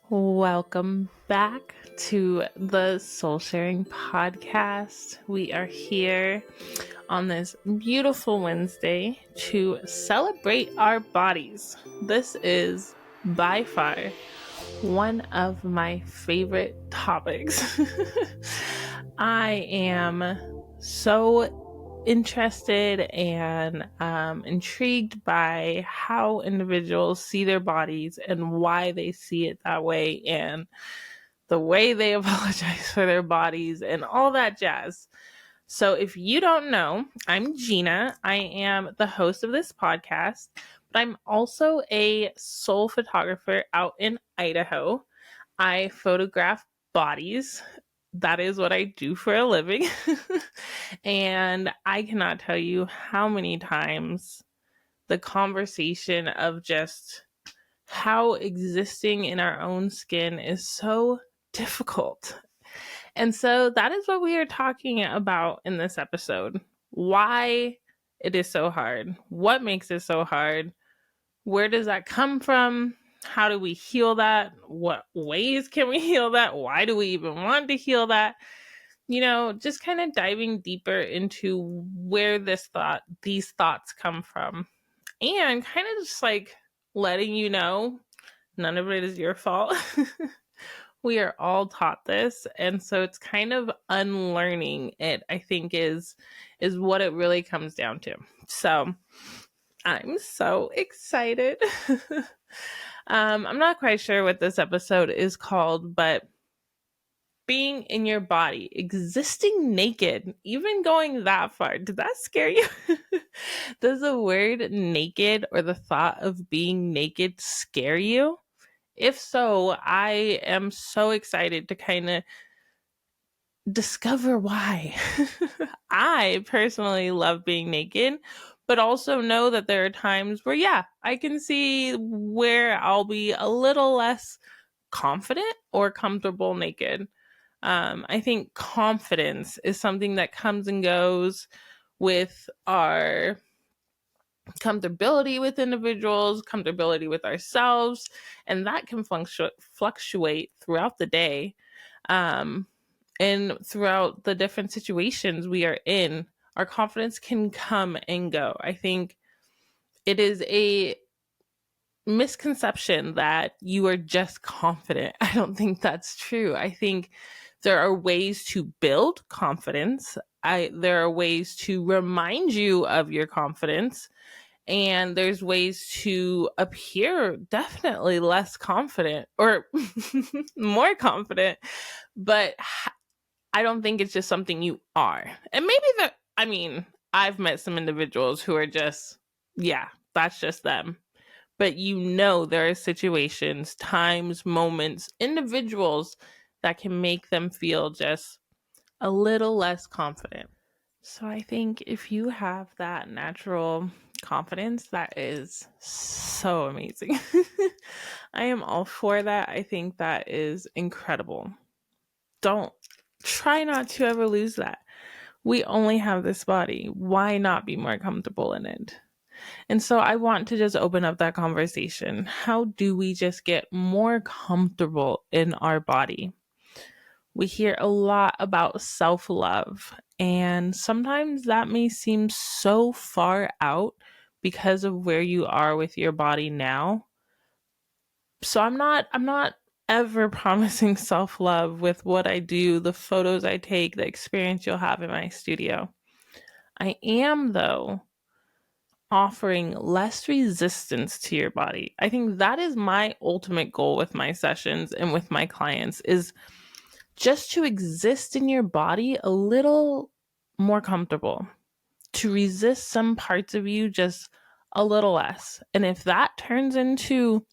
Welcome back to the Soul Sharing Podcast. We are here on this beautiful Wednesday to celebrate our bodies. This is by far one of my favorite topics. I am so interested and intrigued by how individuals see their bodies and why they see it that way and the way they apologize for their bodies and all that jazz. So if you don't know, I'm Gina. I am the host of this podcast, but I'm also a soul photographer out in Idaho. I photograph bodies. That is what I do for a living. And I cannot tell you how many times the conversation of just how existing in our own skin is so difficult. And so that is what we are talking about in this episode. Why it is so hard. What makes it so hard? Where does that come from? How do we heal that? What ways can we heal that? Why do we even want to heal that? You know, just kind of diving deeper into where these thoughts come from. And kind of just like letting you know, none of it is your fault. We are all taught this. And so it's kind of unlearning it, I think is what it really comes down to. So I'm so excited. I'm not quite sure what this episode is called, but being in your body, existing naked, even going that far. Did that scare you? Does the word naked or the thought of being naked scare you? If so, I am so excited to kind of discover why. I personally love being naked, but also know that there are times where, yeah, I can see where I'll be a little less confident or comfortable naked. I think confidence is something that comes and goes with our comfortability with individuals, comfortability with ourselves, and that can fluctuate throughout the day. And throughout the different situations we are in, our confidence can come and go. I think it is a misconception that you are just confident. I don't think that's true. I think there are ways to build confidence. There are ways to remind you of your confidence. And there's ways to appear definitely less confident or more confident. But I don't think it's just something you are. And maybe I've met some individuals who are just, yeah, that's just them. But you know, there are situations, times, moments, individuals that can make them feel just a little less confident. So I think if you have that natural confidence, that is so amazing. I am all for that. I think that is incredible. Try not to ever lose that. We only have this body. Why not be more comfortable in it? And so I want to just open up that conversation. How do we just get more comfortable in our body? We hear a lot about self-love, and sometimes that may seem so far out because of where you are with your body now. So I'm not ever promising self-love with what I do, the photos I take, the experience you'll have in my studio. I am, though, offering less resistance to your body. I think that is my ultimate goal with my sessions and with my clients, is just to exist in your body a little more comfortable, to resist some parts of you just a little less. And if that turns into,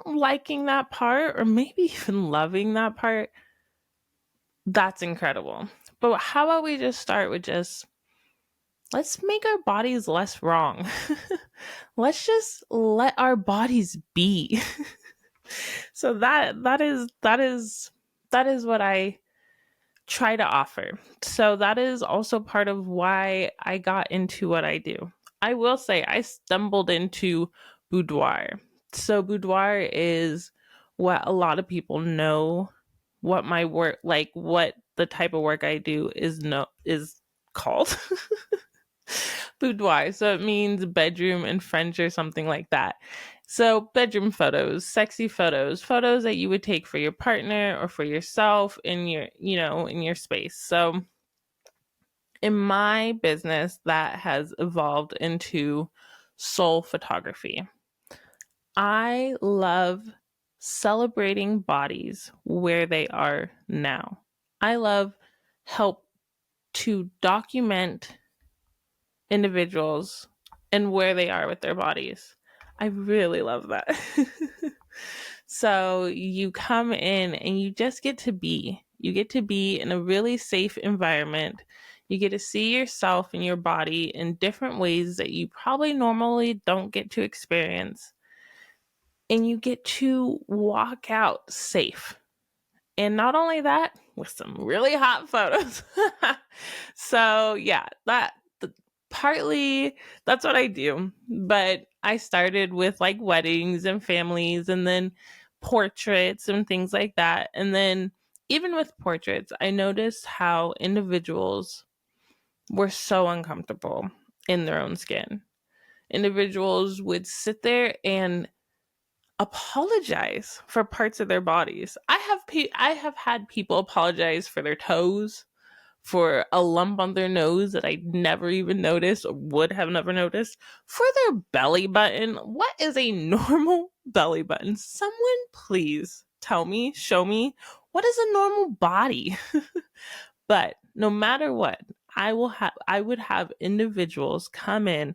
liking that part or maybe even loving that part, that's incredible. But how about we just start with let's make our bodies less wrong. Let's just let our bodies be. So that is what I try to offer. So that is also part of why I got into what I do. I will say I stumbled into boudoir. So boudoir is what a lot of people know what my work, like what the type of work I do is called boudoir. So it means bedroom in French or something like that. So bedroom photos, sexy photos, photos that you would take for your partner or for yourself in your, in your space. So in my business, that has evolved into soul photography. I love celebrating bodies where they are now. I love help to document individuals and where they are with their bodies. I really love that. So you come in and you just get to be. You get to be in a really safe environment. You get to see yourself and your body in different ways that you probably normally don't get to experience. And you get to walk out safe. And not only that, with some really hot photos. So yeah, partly that's what I do. But I started with like weddings and families and then portraits and things like that. And then even with portraits, I noticed how individuals were so uncomfortable in their own skin. Individuals would sit there and apologize for parts of their bodies. I have had people apologize for their toes, for a lump on their nose that I never even noticed or would have never noticed, for their belly button. What is a normal belly button? Someone please tell me, show me, what is a normal body? But no matter what, I would have individuals come in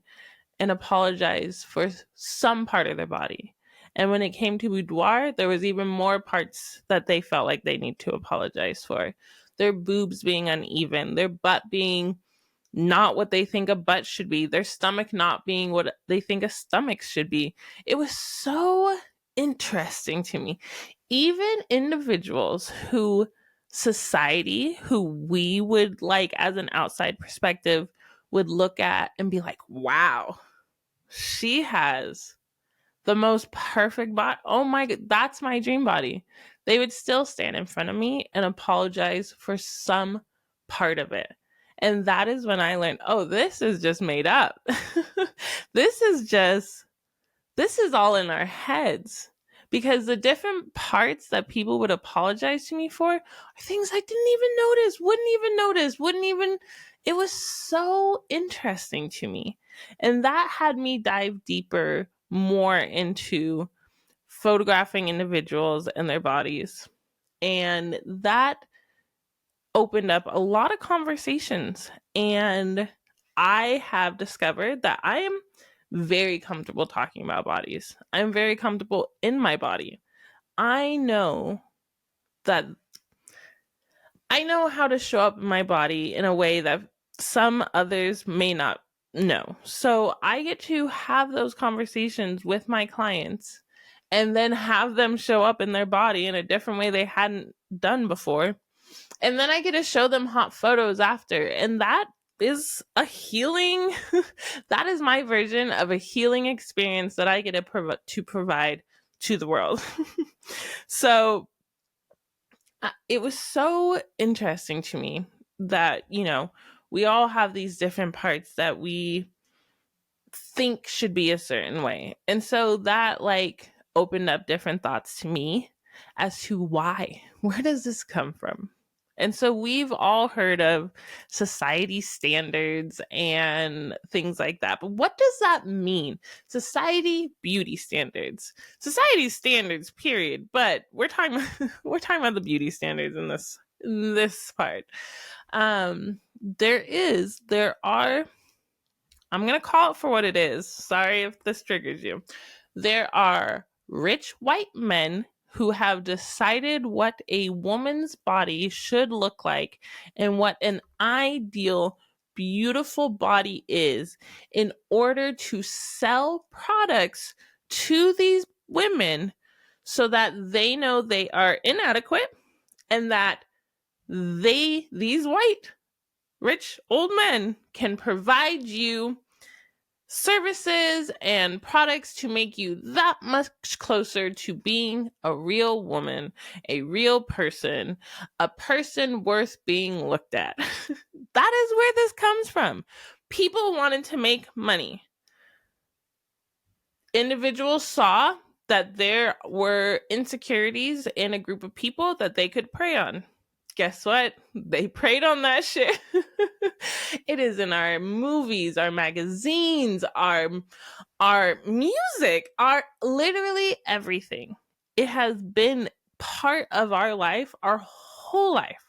and apologize for some part of their body. And when it came to boudoir, there was even more parts that they felt like they need to apologize for. Their boobs being uneven, their butt being not what they think a butt should be, their stomach not being what they think a stomach should be. It was so interesting to me. Even individuals who who we would like as an outside perspective would look at and be like, wow, she has the most perfect body. Oh my God, that's my dream body. They would still stand in front of me and apologize for some part of it. And that is when I learned, oh, this is just made up. this is just, this is all in our heads. Because the different parts that people would apologize to me for are things I didn't even notice, wouldn't even, it was so interesting to me. And that had me dive deeper more into photographing individuals and their bodies. And that opened up a lot of conversations. And I have discovered that I am very comfortable talking about bodies. I'm very comfortable in my body. I know that I know how to show up in my body in a way that some others may not know. So I get to have those conversations with my clients and then have them show up in their body in a different way they hadn't done before. And then I get to show them hot photos after. And that is a healing, that is my version of a healing experience that I get to provide to the world. So it was so interesting to me that, we all have these different parts that we think should be a certain way. And so that opened up different thoughts to me as to why. Where does this come from? And so we've all heard of society standards and things like that. But what does that mean? Society beauty standards. Society standards, period. But we're talking about the beauty standards in this part. There are, I'm going to call it for what it is. Sorry if this triggers you. There are rich white men who have decided what a woman's body should look like and what an ideal, beautiful body is in order to sell products to these women so that they know they are inadequate and that these white, rich, old men can provide you services and products to make you that much closer to being a real woman, a real person, a person worth being looked at. That is where this comes from. People wanted to make money. Individuals saw that there were insecurities in a group of people that they could prey on. Guess what? They preyed on that shit. It is in our movies, our magazines, our music, our literally everything. It has been part of our life, our whole life.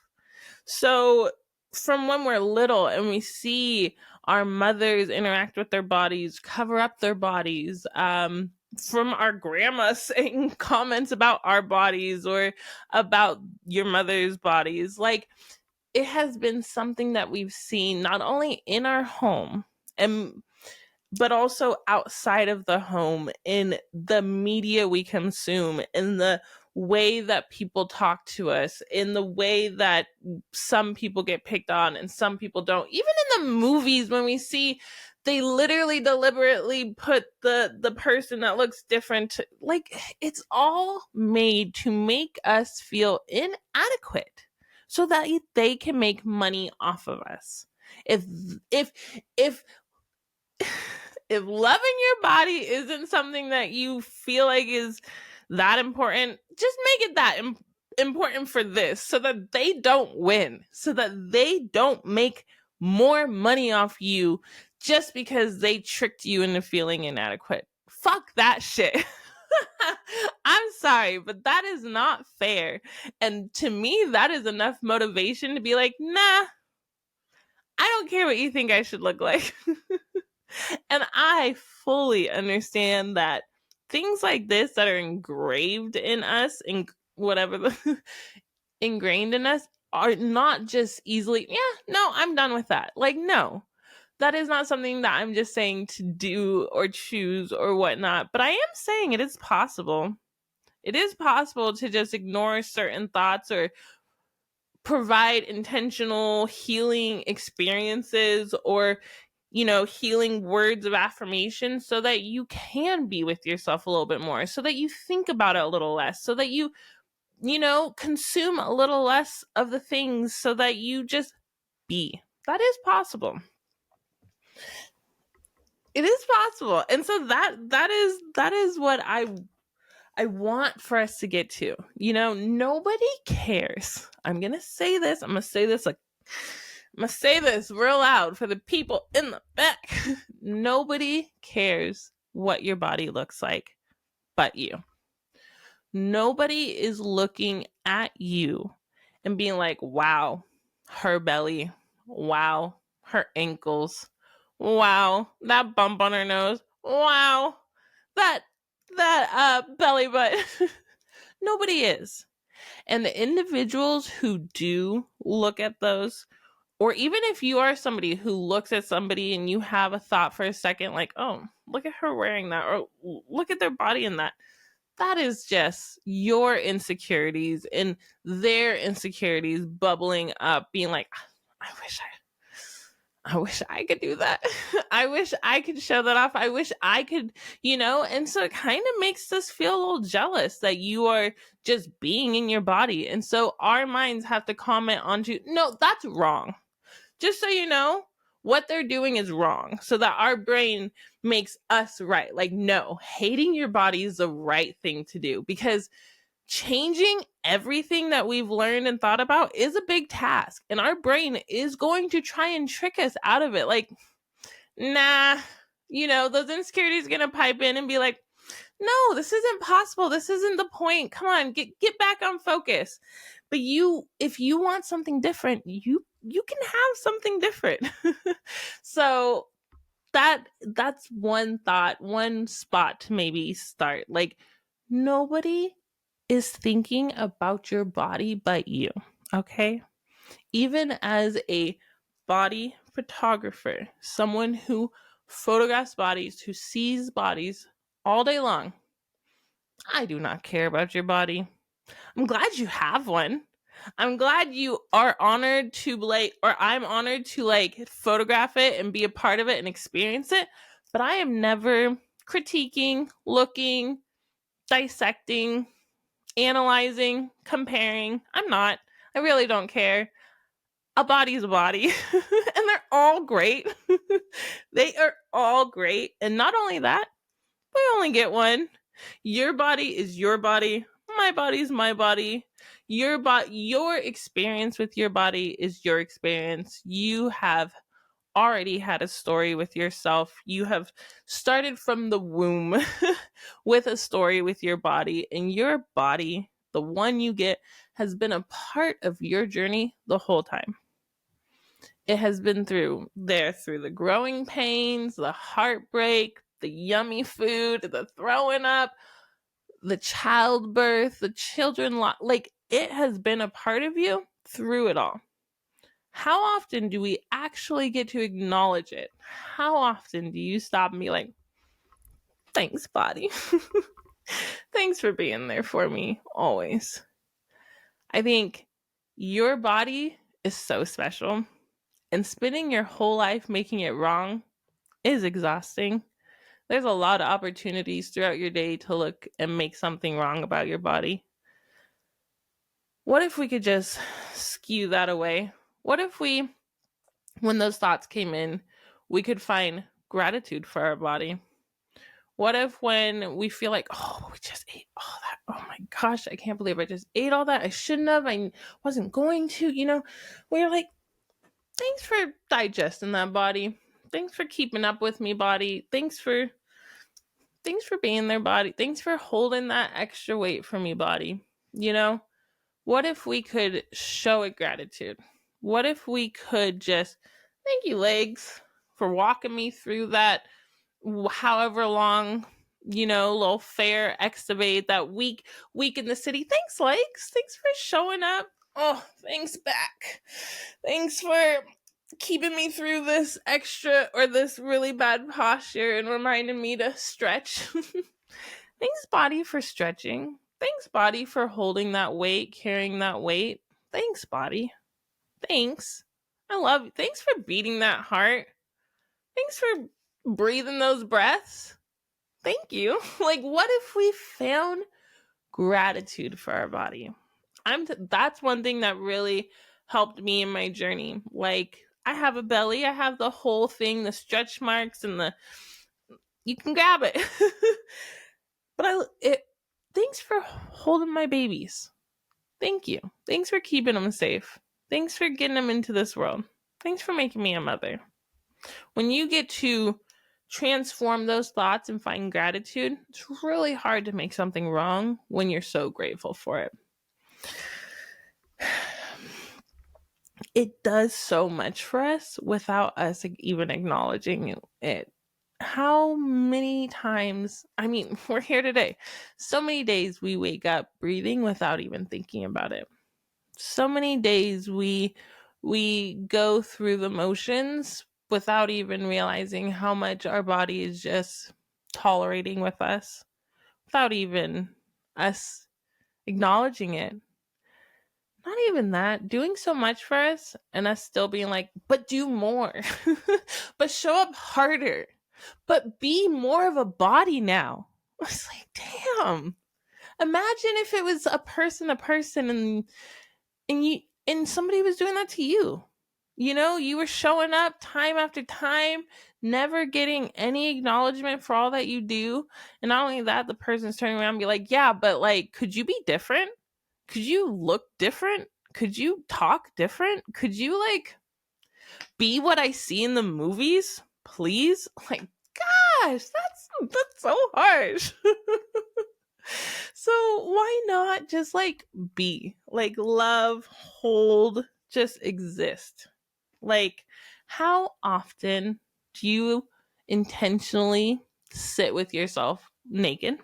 So from when we're little and we see our mothers interact with their bodies, cover up their bodies, from our grandma saying comments about our bodies or about your mother's bodies, like, it has been something that we've seen not only in our home but also outside of the home, in the media we consume, in the way that people talk to us, in the way that some people get picked on and some people don't. Even in the movies, when we see they literally deliberately put the person that looks different, like, it's all made to make us feel inadequate so that they can make money off of us. If if loving your body isn't something that you feel like is that important, just make it that important for this, so that they don't win, so that they don't make more money off you just because they tricked you into feeling inadequate. Fuck that shit. I'm sorry, but that is not fair. And to me, that is enough motivation to be like, nah, I don't care what you think I should look like. And I fully understand that things like this that are engraved in us, in whatever the ingrained in us, are not just easily, no, I'm done with that. Like, no, that is not something that I'm just saying to do or choose or whatnot. But I am saying it is possible. It is possible to just ignore certain thoughts or provide intentional healing experiences or healing words of affirmation so that you can be with yourself a little bit more, so that you think about it a little less, so that you consume a little less of the things, so that you just be. That is possible. It is possible. And so that is what I want for us to get to. Nobody cares. I'm going to say this real loud for the people in the back. Nobody cares what your body looks like but you. Nobody is looking at you and being like, wow, her belly. Wow, her ankles. Wow, that bump on her nose. Wow, that belly button. Nobody is. And the individuals who do look at those, or even if you are somebody who looks at somebody and you have a thought for a second, like, oh, look at her wearing that, or look at their body in that, that is just your insecurities and their insecurities bubbling up, being like, I wish I could do that. I wish I could show that off. I wish I could, and so it kind of makes us feel a little jealous that you are just being in your body. And so our minds have to comment onto, no, that's wrong. Just so you know, what they're doing is wrong, so that our brain makes us right. Like, no, hating your body is the right thing to do, because changing everything that we've learned and thought about is a big task. And our brain is going to try and trick us out of it. Like, nah, those insecurities are going to pipe in and be like, no, this isn't possible. This isn't the point. Come on, get back on focus. But if you want something different, you can have something different. So that's one thought, one spot to maybe start. Like, nobody is thinking about your body but you, okay? Even as a body photographer, someone who photographs bodies, who sees bodies all day long, I do not care about your body. I'm glad you have one. I'm glad you are honored to I'm honored to photograph it and be a part of it and experience it. But I am never critiquing, looking, dissecting, analyzing, comparing. I'm not. I really don't care. A body is a body. And they're all great. They are all great. And not only that, we only get one. Your body is your body. My body is my body. Your experience with your body is your experience. You have already had a story with yourself. You have started from the womb with a story with your body, and your body, the one you get, has been a part of your journey the whole time. It has been through the growing pains, the heartbreak, the yummy food, the throwing up, the childbirth, the children, like it has been a part of you through it all. How often do we actually get to acknowledge it? How often do you stop and be like, thanks, body. Thanks for being there for me always. I think your body is so special, and spending your whole life making it wrong is exhausting. There's a lot of opportunities throughout your day to look and make something wrong about your body. What if we could just skew that away? What if we, when those thoughts came in, we could find gratitude for our body? What if when we feel like, oh, we just ate all that. Oh my gosh, I can't believe I just ate all that. I shouldn't have. I wasn't going to, we're like, thanks for digesting that, body. Thanks for keeping up with me, body. Thanks for being there, body. Thanks for holding that extra weight for me, body. What if we could show it gratitude? What if we could just, thank you, legs, for walking me through that however long, little fair excavate, that week in the city. Thanks, legs. Thanks for showing up. Oh, thanks, back. Thanks for keeping me through this extra or this really bad posture and reminding me to stretch. Thanks, body, for stretching. Thanks, body, for holding that weight, carrying that weight. Thanks, body. Thanks. I love you. Thanks for beating that heart. Thanks for breathing those breaths. Thank you. Like, what if we found gratitude for our body? That's one thing that really helped me in my journey. Like, I have a belly. I have the whole thing, the stretch marks and you can grab it. But thanks for holding my babies. Thank you. Thanks for keeping them safe. Thanks for getting them into this world. Thanks for making me a mother. When you get to transform those thoughts and find gratitude, it's really hard to make something wrong when you're so grateful for it. It does so much for us without us even acknowledging it. How many times, we're here today. So many days we wake up breathing without even thinking about it. So many days we go through the motions without even realizing how much our body is just tolerating with us, without even us acknowledging it. Not even that, doing so much for us and us still being like, but do more, but show up harder, but be more of a body now. It's like, damn, imagine if it was a person and somebody was doing that to you. You were showing up time after time, never getting any acknowledgement for all that you do. And not only that, the person's turning around and be like, yeah, but like, could you be different? Could you look different? Could you talk different? Could you like be what I see in the movies? Please? Like, gosh, that's so harsh. So why not just like be, like love, hold, just exist? Like, how often do you intentionally sit with yourself naked?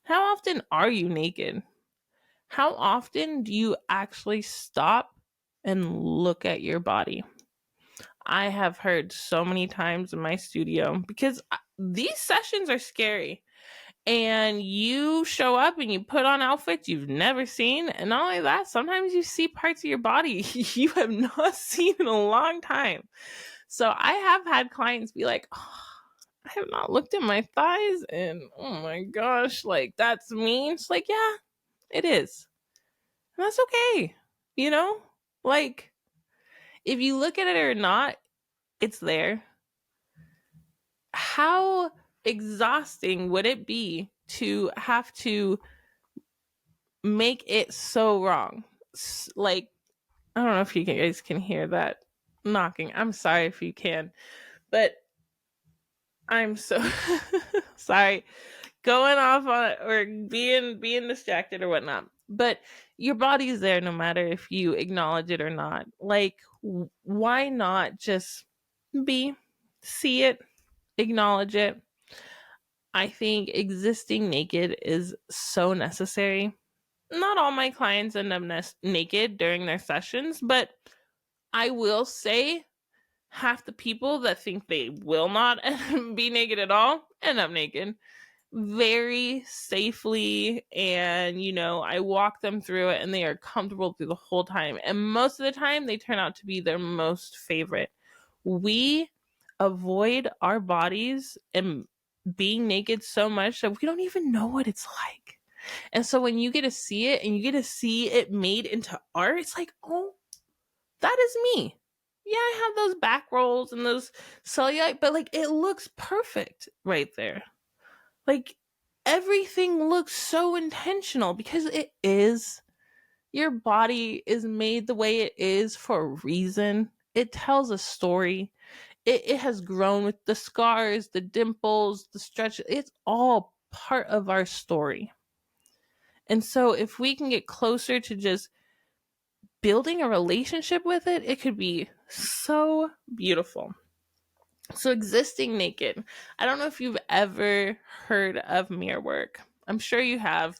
How often are you naked? How often do you actually stop and look at your body? I have heard so many times in my studio, because these sessions are scary. And you show up and you put on outfits you've never seen. And not only that, sometimes you see parts of your body you have not seen in a long time. So I have had clients be like, oh, I have not looked at my thighs and oh my gosh, like that's mean. It's like, yeah, it is. And that's okay. You know? Like, if you look at it or not, it's there. How exhausting would it be to have to make it so wrong? Like, I don't know if you guys can hear that knocking. I'm sorry if you can, but I'm so sorry going off on it or being distracted or whatnot. But your body's there no matter if you acknowledge it or not. Like, why not just see it, acknowledge it? I think existing naked is so necessary. Not all my clients end up naked during their sessions, but I will say half the people that think they will not be naked at all end up naked very safely. And, I walk them through it and they are comfortable through the whole time. And most of the time, they turn out to be their most favorite. We avoid our bodies and being naked so much that we don't even know what it's like. And so when you get to see it and you get to see it made into art, it's like, oh, that is me. Yeah, I have those back rolls and those cellulite, but like it looks perfect right there. Like everything looks so intentional because it is. Your body is made the way it is for a reason. It tells a story. It has grown with the scars, the dimples, the stretch. It's all part of our story. And so if we can get closer to just building a relationship with it, it could be so beautiful. So existing naked. I don't know if you've ever heard of mirror work. I'm sure you have.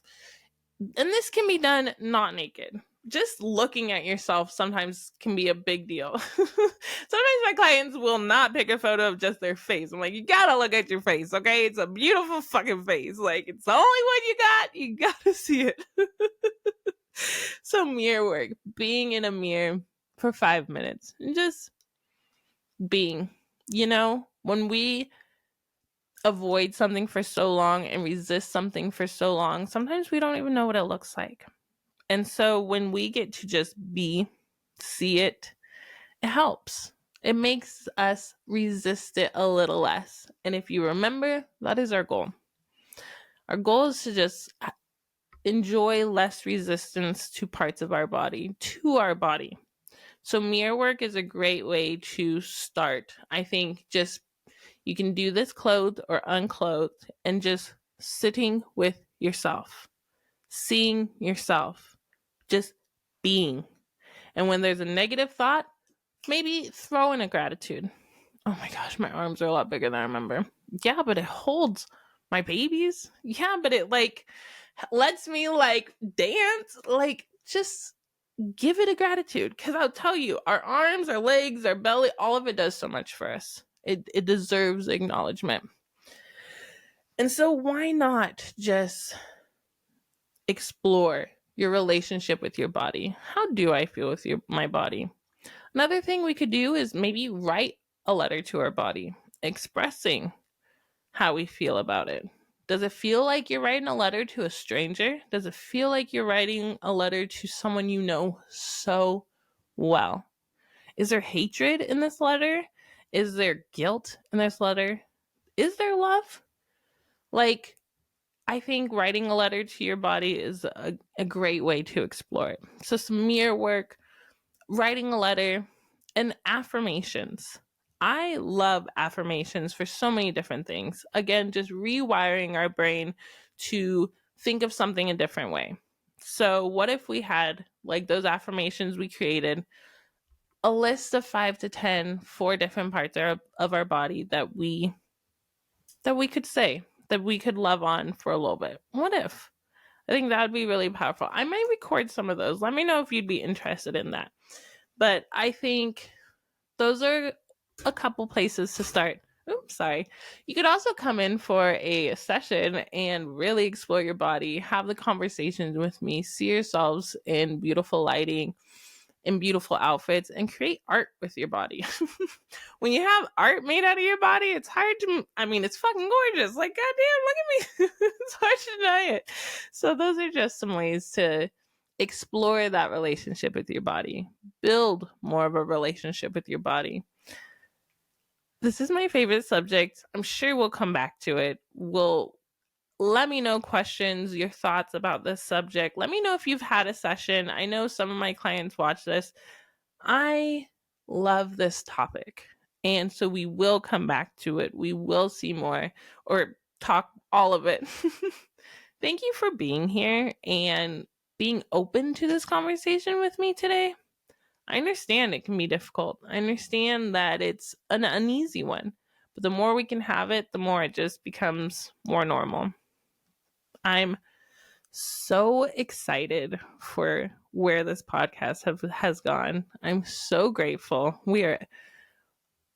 And this can be done not naked. Just looking at yourself sometimes can be a big deal. Sometimes my clients will not pick a photo of just their face. I'm like, you gotta look at your face, okay? It's a beautiful fucking face. Like, it's the only one you got. You gotta see it. So mirror work, being in a mirror for 5 minutes and just being, when we avoid something for so long and resist something for so long, sometimes we don't even know what it looks like. And so when we get to just see it, it helps. It makes us resist it a little less. And if you remember, that is our goal. Our goal is to just enjoy less resistance to parts of our body, So mirror work is a great way to start. I think just you can do this clothed or unclothed and just sitting with yourself, seeing yourself, just being. And when there's a negative thought, maybe throw in a gratitude. Oh my gosh, my arms are a lot bigger than I remember. Yeah, but it holds my babies. Yeah, but it lets me dance. Just give it a gratitude. Because I'll tell you, our arms, our legs, our belly, all of it does so much for us. It deserves acknowledgement. And so why not just explore your relationship with your body? How do I feel with my body? Another thing we could do is maybe write a letter to our body, expressing how we feel about it. Does it feel like you're writing a letter to a stranger? Does it feel like you're writing a letter to someone you know so well? Is there hatred in this letter? Is there guilt in this letter? Is there love? I think writing a letter to your body is a great way to explore it. So some mirror work, writing a letter, and affirmations. I love affirmations for so many different things. Again, just rewiring our brain to think of something a different way. So what if we had, those affirmations we created, a list of 5 to 10 for different parts of our body that we could say, that we could love on for a little bit? What if? I think that would be really powerful. I might record some of those. Let me know if you'd be interested in that. But I think those are a couple places to start. Oops, sorry. You could also come in for a session and really explore your body, have the conversations with me, see yourselves in beautiful lighting, in beautiful outfits and create art with your body. When you have art made out of your body, it's hard to, it's fucking gorgeous. Like, goddamn, look at me. It's hard to deny it. So those are just some ways to explore that relationship with your body. Build more of a relationship with your body. This is my favorite subject. I'm sure we'll come back to it. Let me know questions, your thoughts about this subject. Let me know if you've had a session. I know some of my clients watch this. I love this topic. And so we will come back to it. We will see more or talk all of it. Thank you for being here and being open to this conversation with me today. I understand it can be difficult. I understand that it's an uneasy one. But the more we can have it, the more it just becomes more normal. I'm so excited for where this podcast has gone. I'm so grateful. We are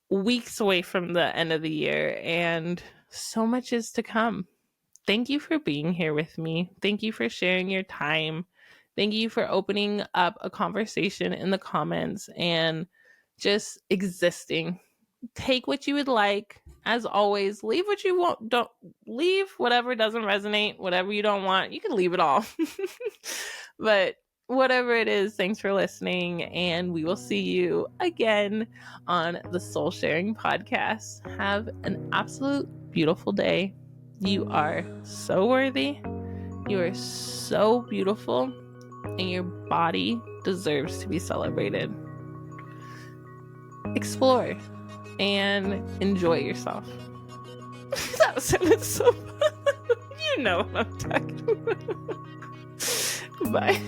weeks away from the end of the year and so much is to come. Thank you for being here with me. Thank you for sharing your time. Thank you for opening up a conversation in the comments and just existing. Take what you would like. As always, leave what you want. Don't leave whatever doesn't resonate, whatever you don't want. You can leave it all. But whatever it is, thanks for listening. And we will see you again on the Soul Sharing Podcast. Have an absolute beautiful day. You are so worthy. You are so beautiful. And your body deserves to be celebrated. Explore and enjoy yourself. That sounded so fun. You know what I'm talking about. Bye.